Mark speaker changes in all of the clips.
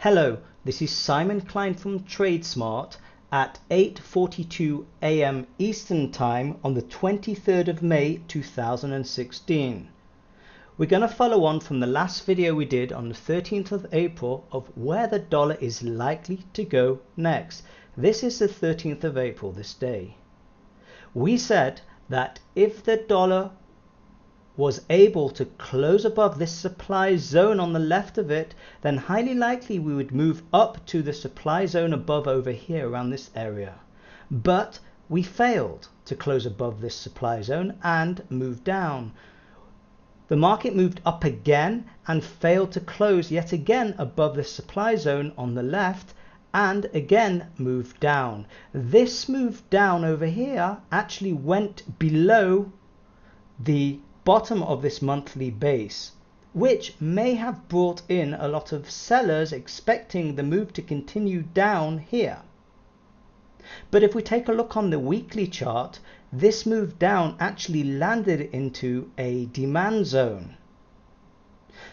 Speaker 1: Hello, this is Simon Klein from TradeSmart at 8:42 a.m. Eastern Time on the 23rd of May 2016. We're going to follow on from the last video we did on the 13th of April of where the dollar is likely to go next. This is the 13th of April, this day. We said that if the dollar was able to close above this supply zone on the left of it, then highly likely we would move up to the supply zone above over here around this area. But we failed to close above this supply zone and move down. The market moved up again and failed to close yet again above the supply zone on the left and again moved down. This move down over here actually went below the bottom of this monthly base, which may have brought in a lot of sellers expecting the move to continue down here. But if we take a look on the weekly chart, this move down actually landed into a demand zone.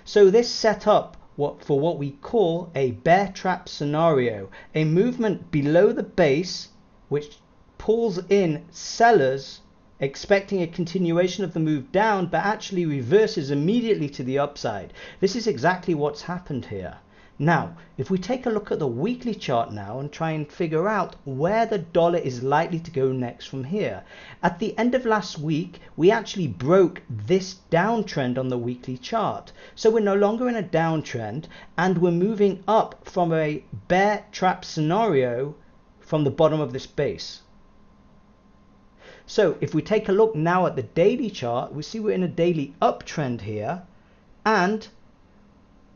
Speaker 1: So this set up for what we call a bear trap scenario, a movement below the base which pulls in sellers expecting a continuation of the move down, but actually reverses immediately to the upside. This is exactly what's happened here. Now, if we take a look at the weekly chart now and try and figure out where the dollar is likely to go next from here. At the end of last week, we actually broke this downtrend on the weekly chart. So we're no longer in a downtrend and we're moving up from a bear trap scenario from the bottom of this base. So if we take a look now at the daily chart, we see we're in a daily uptrend here, and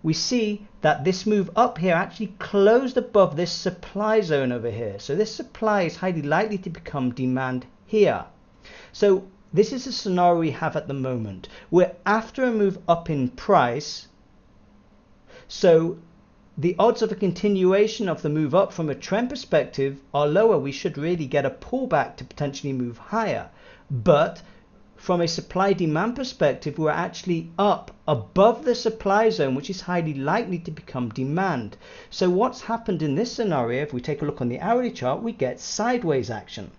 Speaker 1: we see that this move up here actually closed above this supply zone over here. So this supply is highly likely to become demand here. So this is the scenario we have at the moment. We're after a move up in price, so the odds of a continuation of the move up from a trend perspective are lower. We should really get a pullback to potentially move higher. But from a supply demand perspective, we're actually up above the supply zone, which is highly likely to become demand. So what's happened in this scenario, if we take a look on the hourly chart, we get sideways action.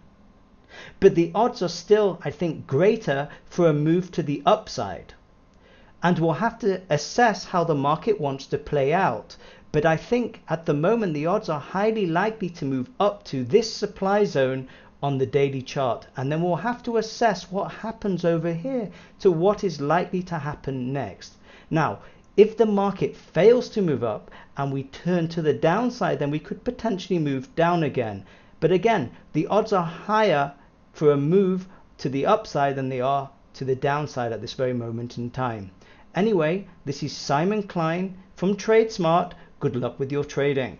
Speaker 1: But the odds are still, I think, greater for a move to the upside. And we'll have to assess how the market wants to play out. But I think at the moment the odds are highly likely to move up to this supply zone on the daily chart, and then we'll have to assess what happens over here to what is likely to happen next. Now, if the market fails to move up and we turn to the downside, then we could potentially move down again. But again, the odds are higher for a move to the upside than they are to the downside at this very moment in time. Anyway, this is Simon Klein from TradeSmart. Good luck with your trading.